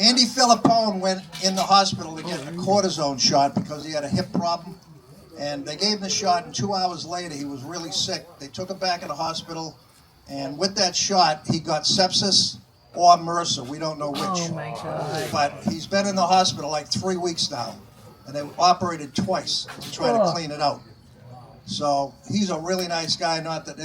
Andy Filippone went in the hospital to get a cortisone shot because he had a hip problem. And they gave him the shot, and 2 hours later, he was really sick. They took him back in the hospital, and with that shot, he got sepsis or MRSA. We don't know which. Oh, my God. But he's been in the hospital like 3 weeks now, and they operated twice to try to clean it out. So he's a really nice guy, not that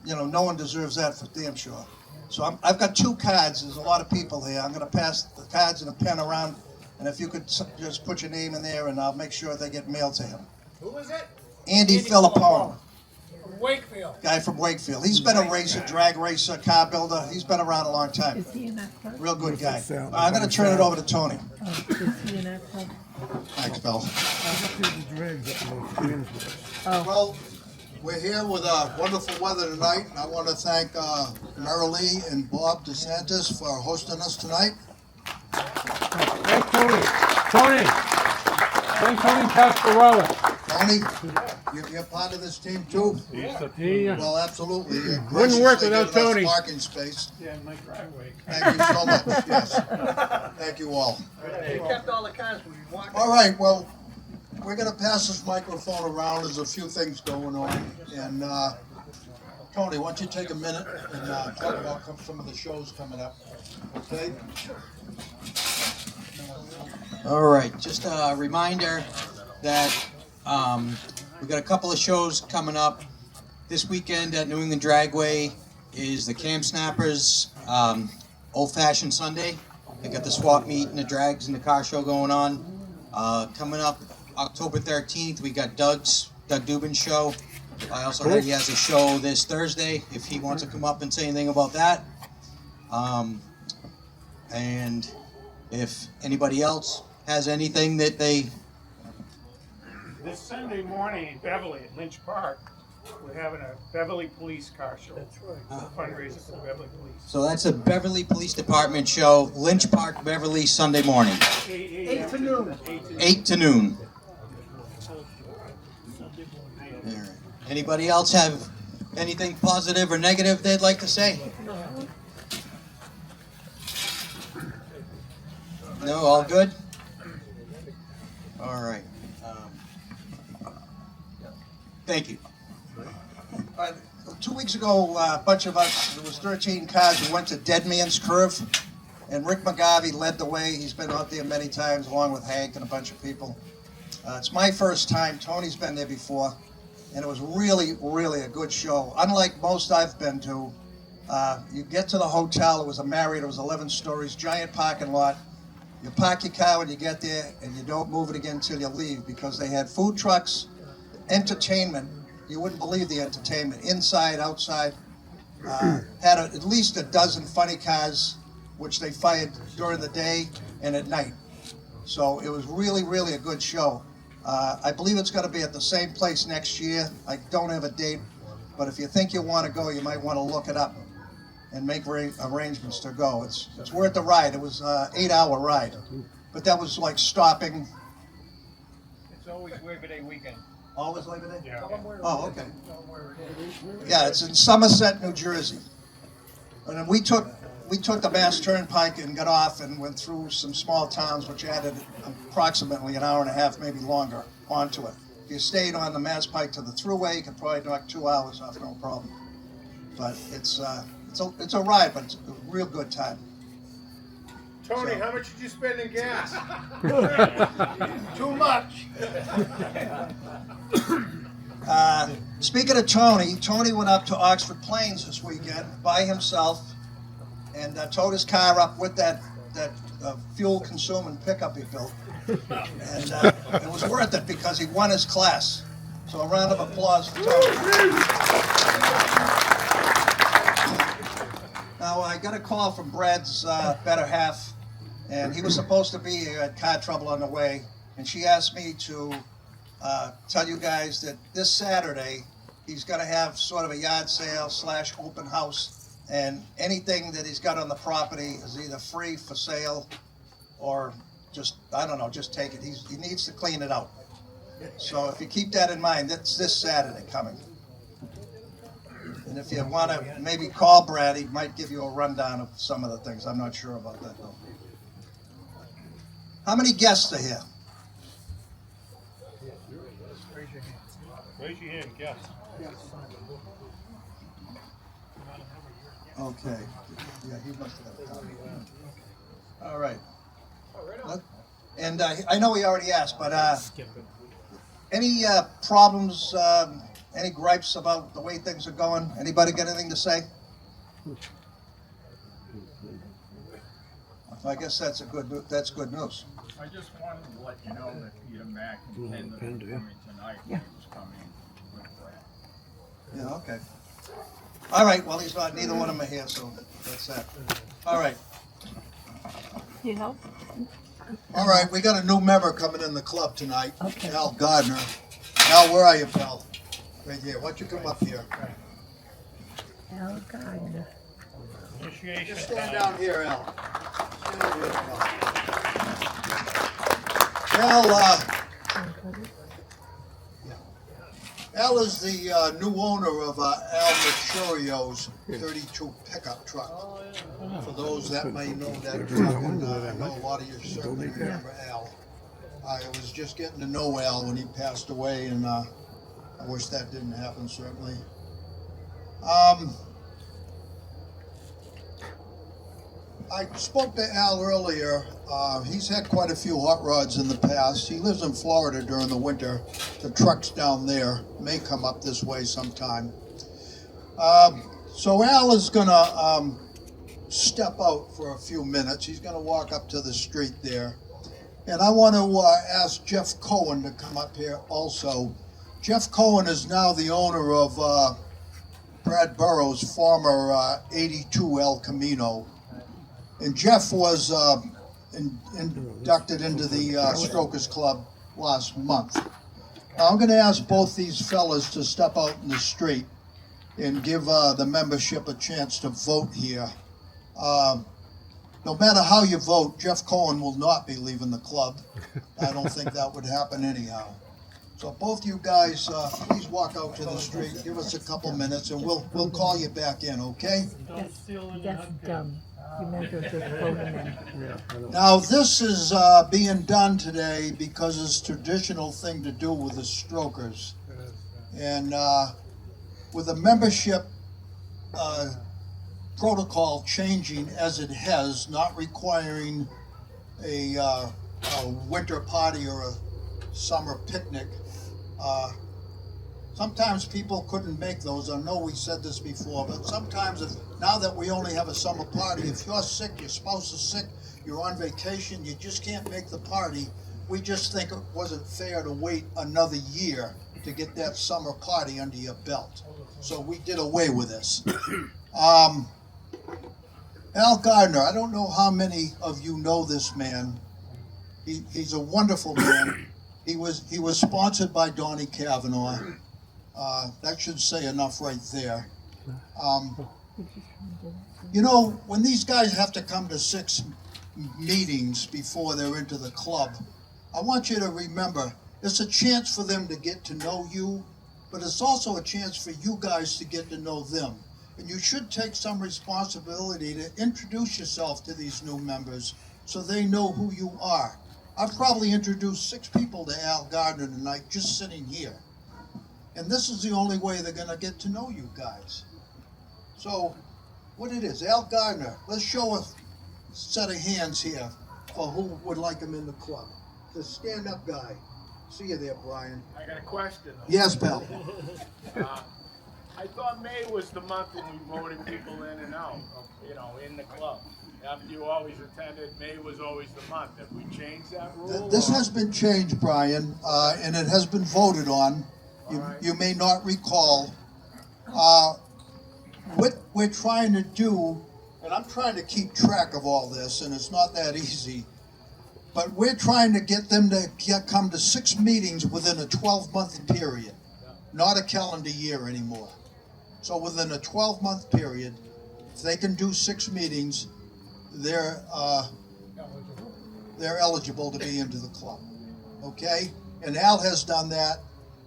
no one deserves that for damn sure. So I've got 2 cards. There's a lot of people here. I'm going to pass the cards and a pen around. And if you could just put your name in there, and I'll make sure they get mailed to him. Who is it? Andy Filippone. From Wakefield. Guy from Wakefield. He's been a racer, drag racer, car builder. He's been around a long time. Is he in that club? Real good guy. I'm going to turn it over to Tony. Oh, is he in that club? Thanks, Bill. Oh. Well, we're here with wonderful weather tonight, and I want to thank Marilee and Bob Desantis for hosting us tonight. Hey, Tony Pasquarella. Tony, you're part of this team too? Yeah. Well, absolutely. You're Wouldn't work graciously without giving us Tony. parking space. Yeah, in my driveway. Thank you so much. Yes. Thank you all. They kept all the cars when we walked. All right, well, we're going to pass this microphone around. There's a few things going on. And Tony, why don't you take a minute and talk about some of the shows coming up, okay? All right, just a reminder that we've got a couple of shows coming up. This weekend at New England Dragway is the Cam Snappers Old Fashioned Sunday. They got the swap meet and the drags and the car show going on. Coming up October 13th, we got Doug Dubin's show. I also heard he has a show this Thursday, if he wants to come up and say anything about that. And if anybody else has anything that they... This Sunday morning in Beverly at Lynch Park, we're having a Beverly Police car show. That's right. It's a fundraiser for the Beverly Police. So that's a Beverly Police Department show, Lynch Park, Beverly, Sunday morning. 8 to noon. 8 to noon. All right. Anybody else have anything positive or negative they'd like to say? No, all good? All right. Thank you. 2 weeks ago, a bunch of us, there was 13 cars, we went to Dead Man's Curve, and Rick McGarvey led the way. He's been out there many times, along with Hank and a bunch of people. It's my first time. Tony's been there before, and it was really, really a good show. Unlike most I've been to, you get to the hotel, it was a Marriott, it was 11 stories, giant parking lot. You park your car when you get there, and you don't move it again until you leave, because they had food trucks, entertainment. You wouldn't believe the entertainment, inside, outside. Had at least a dozen funny cars, which they fired during the day and at night. So it was really, really a good show. I believe it's going to be at the same place next year. I don't have a date, but if you think you want to go, you might want to look it up and make arrangements to go. It's worth the ride. It was an 8-hour ride, but that was like stopping. It's always Labor Day weekend. Always Labor Day? Yeah. Oh, okay. Yeah, it's in Somerset, New Jersey. And then we took the Mass Turnpike and got off and went through some small towns, which added approximately an hour and a half, maybe longer, onto it. If you stayed on the Mass Pike to the thruway, you could probably knock 2 hours off, no problem. But it's a ride, but it's a real good time. Tony, how much did you spend in gas? Too much. Speaking of Tony went up to Oxford Plains this weekend by himself and towed his car up with that fuel-consuming pickup he built. And it was worth it because he won his class. So a round of applause for Tony. Now, I got a call from Brad's better half, and he was supposed to be here at Car Trouble on the Way, and she asked me to tell you guys that this Saturday he's going to have sort of a yard sale / open house, and anything that he's got on the property is either free for sale or just, I don't know, just take it. He needs to clean it out. So if you keep that in mind, that's this Saturday coming. And if you want to maybe call Brad, he might give you a rundown of some of the things. I'm not sure about that though. How many guests are here? Raise your hand, guess. Okay. Yeah, he must have got a copy. All right. And I know he already asked, but any problems, any gripes about the way things are going? Anybody got anything to say? I guess that's good news. I just wanted to let you know that Peter Mack intended on coming tonight. He was coming with Brad. Yeah, okay. All right, well, he's not, neither one of them are here, so that's that. All right. You help? All right, we got a new member coming in the club tonight, Okay. Al Gardner. Al, where are you, pal? Right here. Why don't you come up here? Al Gardner. Initiation Just stand time. down here, Al. Stand down here, Al. Al is the new owner of Al Mercurio's 32 pickup truck. For those that may know that truck, and I know a lot of you certainly remember Al. I was just getting to know Al when he passed away, and I wish that didn't happen, certainly. I spoke to Al earlier. He's had quite a few hot rods in the past. He lives in Florida during the winter. The truck's down there, may come up this way sometime. So Al is gonna step out for a few minutes. He's gonna walk up to the street there. And I want to ask Jeff Cohen to come up here also. Jeff Cohen is now the owner of Brad Burrows' former 82 El Camino. And Jeff was inducted into the Strokers Club last month. Now I'm going to ask both these fellas to step out in the street and give the membership a chance to vote here. No matter how you vote, Jeff Cohen will not be leaving the club. I don't think that would happen anyhow. So both you guys, please walk out to the street, give us a couple minutes, and we'll call you back in, okay? That's dumb. Remember just voting in. Now, this is being done today because it's a traditional thing to do with the Strokers. And with the membership protocol changing as it has, not requiring a winter party or a summer picnic, sometimes people couldn't make those. I know we said this before, but sometimes now that we only have a summer party, if you're sick, your spouse is sick, you're on vacation, you just can't make the party, we just think it wasn't fair to wait another year to get that summer party under your belt. So we did away with this. Al Gardner, I don't know how many of you know this man. He's a wonderful man. He was sponsored by Donnie Kavanaugh. That should say enough right there. You know, when these guys have to come to 6 meetings before they're into the club, I want you to remember, it's a chance for them to get to know you, but it's also a chance for you guys to get to know them. And you should take some responsibility to introduce yourself to these new members so they know who you are. I've probably introduced 6 people to Al Gardner tonight just sitting here. And this is the only way they're gonna get to know you guys. So, what it is, Al Gardner, let's show a set of hands here for who would like him in the club. The stand-up guy. See you there, Brian. I got a question. Yes, pal. I thought May was the month when we voted people in and out, in the club. After you always attended, May was always the month. Have we changed that rule? This has been changed, Brian, and it has been voted on. You may not recall. What we're trying to do, and I'm trying to keep track of all this, and it's not that easy, but we're trying to get them to come to 6 meetings within a 12-month period, not a calendar year anymore. So within a 12-month period, if they can do 6 meetings, they're eligible to be into the club, okay? And Al has done that.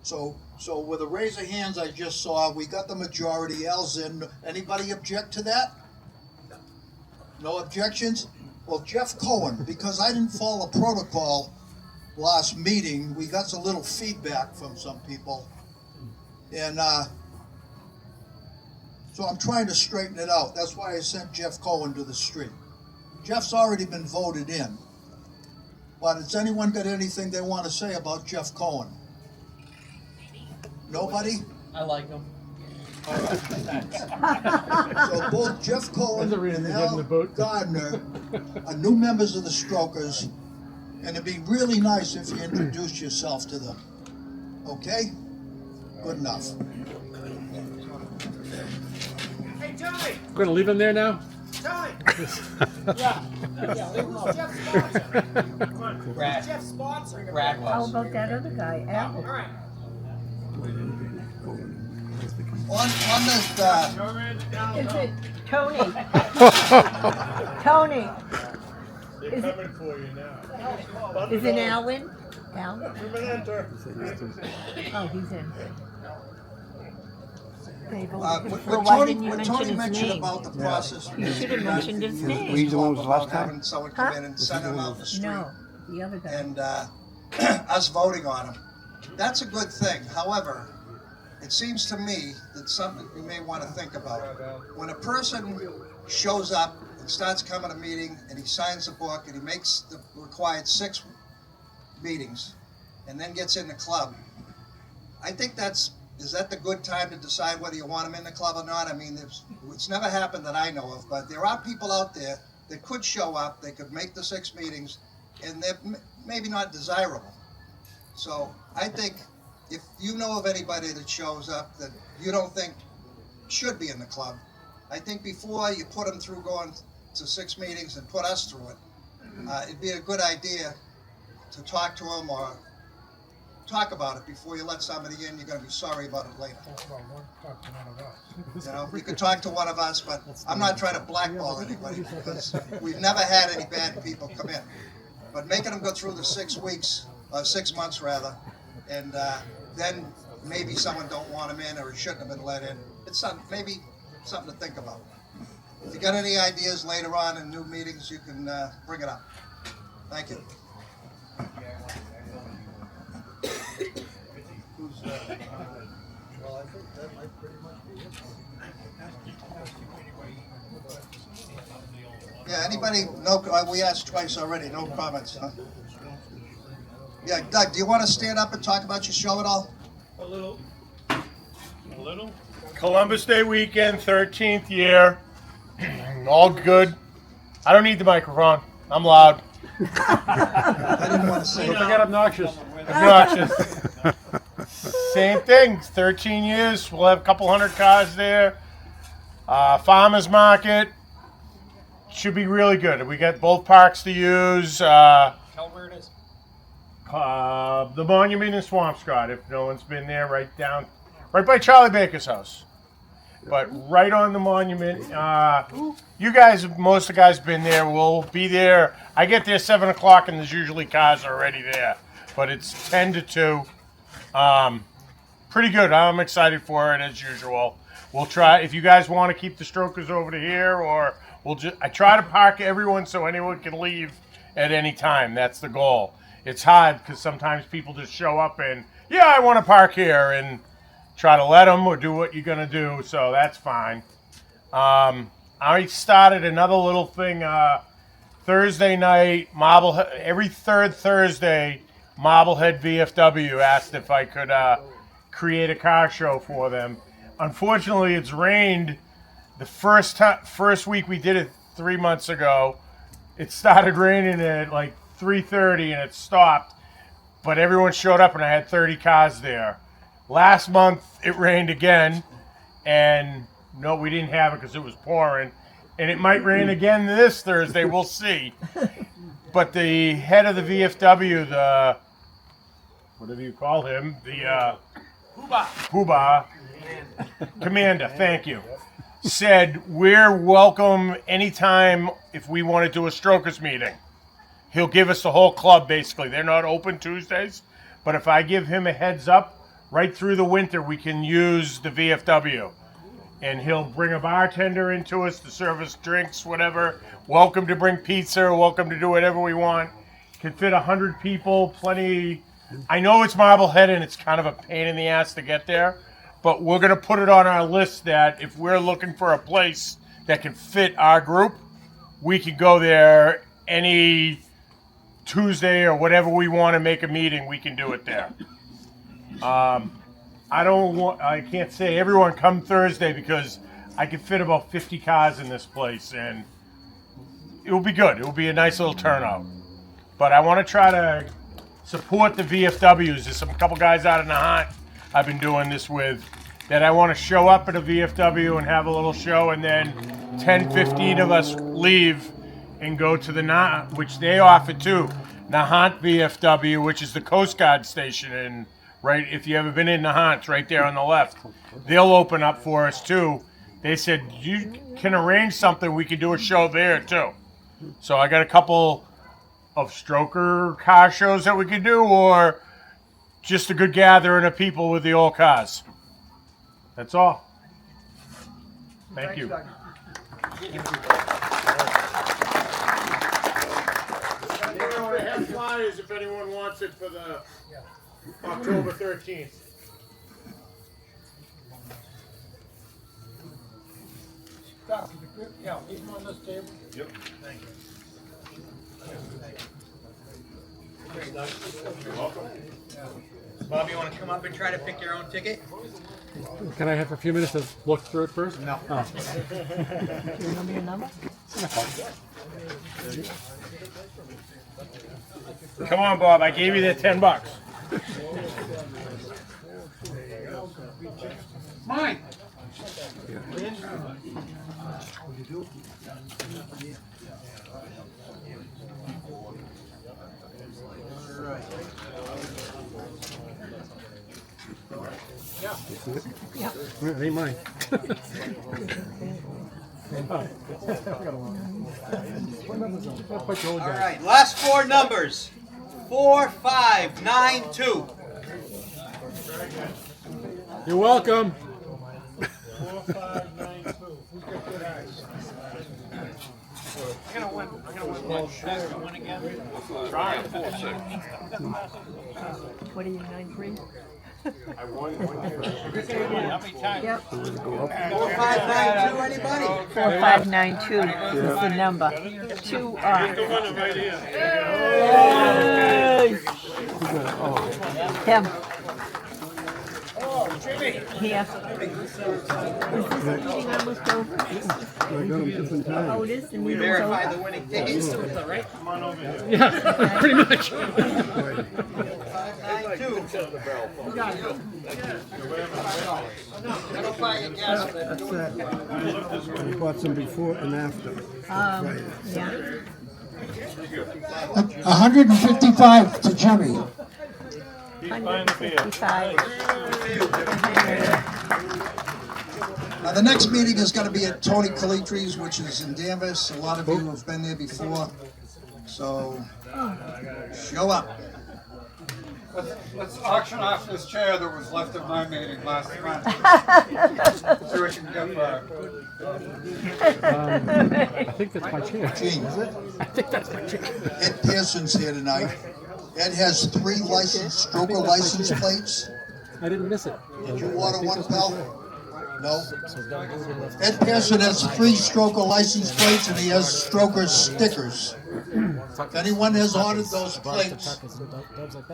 So with a raise of hands I just saw, we got the majority. Al's in. Anybody object to that? No objections? Well, Jeff Cohen, because I didn't follow protocol last meeting, we got a little feedback from some people. And so I'm trying to straighten it out. That's why I sent Jeff Cohen to the street. Jeff's already been voted in. But has anyone got anything they want to say about Jeff Cohen? Nobody? I like him. So both Jeff Cohen and Al Gardner are new members of the Strokers, and it'd be really nice if you introduced yourself to them. Okay? Good enough. Hey, Tony! We're gonna leave him there now? Tony! Yeah. Who's Jeff's sponsor? Brad. Who's Jeff's sponsor? Brad How was. about that other guy, Al? All right. On this, Is it Tony? Tony, They're coming for you now. is it Alan? Al? Women enter. Oh, he's in. Dave, what well, why Tony, didn't you what mention Tony his mentioned name? about the process. You should have mentioned his name. Were you the one last time? Having someone come in and send him out the street. No, the other guy. And us voting on him. That's a good thing. However, it seems to me that something you may want to think about. When a person shows up and starts coming to a meeting and he signs a book and he makes the required 6 meetings and then gets in the club, I think is that the good time to decide whether you want him in the club or not? I mean, it's never happened that I know of, but there are people out there that could show up, they could make the 6 meetings, and they're maybe not desirable. So I think if you know of anybody that shows up that you don't think should be in the club, I think before you put them through going to 6 meetings and put us through it, it'd be a good idea to talk to them or talk about it before you let somebody in. You're going to be sorry about it later. You know, you could talk to one of us, but I'm not trying to blackball anybody because we've never had any bad people come in. But making them go through the 6 weeks, 6 months rather, and then maybe someone don't want him in or he shouldn't have been let in. It's maybe something to think about. If you got any ideas later on in new meetings, you can bring it up. Thank you. Yeah, anybody, no, we asked twice already, no comments, huh? Yeah, Doug, do you want to stand up and talk about your show at all? A little. Columbus Day weekend, 13th year. All good. I don't need the microphone. I'm loud. I didn't want to say Don't that. forget obnoxious. Obnoxious. Same thing. 13 years. We'll have a couple hundred cars there. Farmers market. Should be really good. We got both parks to use. Tell where it is. The Monument in Swampscott, if no one's been there, right by Charlie Baker's house. But right on the monument. You guys, most of the guys been there. We'll be there. I get there 7 o'clock and there's usually cars already there. But it's 10 to 2. Pretty good. I'm excited for it as usual. We'll try, if you guys want to keep the strokers over to here, or I try to park everyone so anyone can leave at any time. That's the goal. It's hard because sometimes people just show up and, yeah, I want to park here, and try to let them or do what you're going to do, so that's fine. I started another little thing Thursday night, every third Thursday, Marblehead VFW asked if I could create a car show for them. Unfortunately, it's rained the first week we did it 3 months ago. It started raining at like 3:30 and it stopped, but everyone showed up and I had 30 cars there. Last month it rained again, and no, we didn't have it because it was pouring, and it might rain again this Thursday. We'll see. But the head of the VFW, the whatever you call him, the Hoobah Commander, thank you, said we're welcome anytime if we want to do a strokers meeting. He'll give us the whole club, basically. They're not open Tuesdays, but if I give him a heads up, right through the winter we can use the VFW. and he'll bring a bartender into us to serve us drinks, whatever. Welcome to bring pizza. Welcome to do whatever we want. Can fit 100 people. Plenty. I know it's Marblehead and it's kind of a pain in the ass to get there, but we're gonna put it on our list that if we're looking for a place that can fit our group, we can go there any Tuesday or whatever we want to make a meeting. We can do it there. I can't say everyone come Thursday because I can fit about 50 cars in this place and it will be good. It will be a nice little turnout. But I want to try to support the VFWs. There's a couple guys out in the hunt I've been doing this with that I want to show up at a VFW and have a little show, and then 10, 15 of us leave and go to the Nahant, which they offer too, Nahant VFW, which is the Coast Guard station. And right, if you ever been in Nahant, it's right there on the left. They'll open up for us too. They said you can arrange something, we can do a show there too. So I got a couple of stroker car shows that we could do, or just a good gathering of people with the old cars. That's all. Thank you. We're going to have flyers if anyone wants it for the October 13th. Yeah, leave them on this table. Yep. Thank you. You're welcome. Bob, you want to come up and try to pick your own ticket? Can I have a few minutes to look through it first? No. Oh. Do you remember your number? Come on, Bob. I gave you the $10. Mine. It ain't mine. All right, last four numbers. 4592. You're welcome. 4592. Who's got good eyes? I'm gonna win again. What are you, 9-3? I won. Yep. 4592, anybody? 4592 is the number. 2 Him. Here. Is this meeting almost over? Oh, it is? The meeting's Verify over? the winning tickets. Yeah, pretty much. 4592. That'll buy you gas for that. I bought some before and after. Yeah. 155 to Jimmy. 155. Now, the next meeting is going to be at Tony Calitri's, which is in Danvers. A lot of you have been there before, so show up. Let's auction off this chair that was left at my meeting last month. See what you can get for it. I think that's my chair. Gene, I think that's my chair. Ed Pearson's here tonight. Ed has 3 stroker license plates. I didn't miss it. Did you order one, pal? No? Ed Pearson has 3 stroker license plates and he has stroker stickers. If anyone has ordered those plates,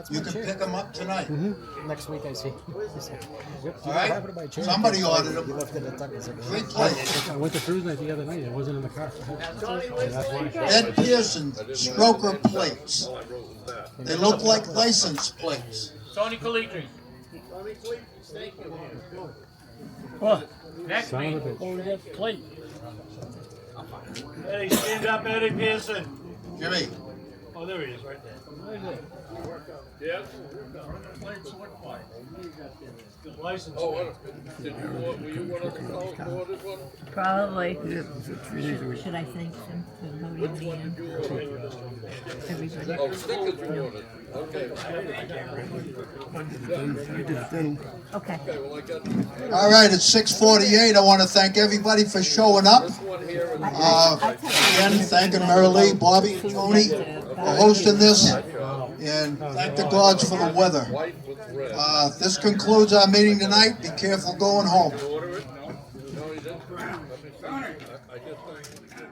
you can pick them up tonight. Next week I see. All right? Somebody ordered them. 3 plates. I went to cruise night the other night. It wasn't in the car. Ed Pearson stroker plates. They look like license plates. Tony Calitri. Thank you. Next Son of a meeting. bitch. We got plate. Eddie, stand up, Eddie Pearson. Jimmy, Oh, there he is, right there. Yes? Oh, what, did you, were you one of the voted one? Probably. Yeah, it's a 3 days a week. Should I thank them for voting Which me one in? did you vote? Everybody. Oh, stickers you voted, okay. You did thin. Okay. Okay, well, I got All right, it's 6:48. I want to thank everybody for showing up. this one here and Again, thanking Mary Lee, Bobby, and Tony for hosting this, and thank the gods for the weather. white with red. This concludes our meeting tonight. Be careful going home. Order it? No, you didn't. I just thanked you.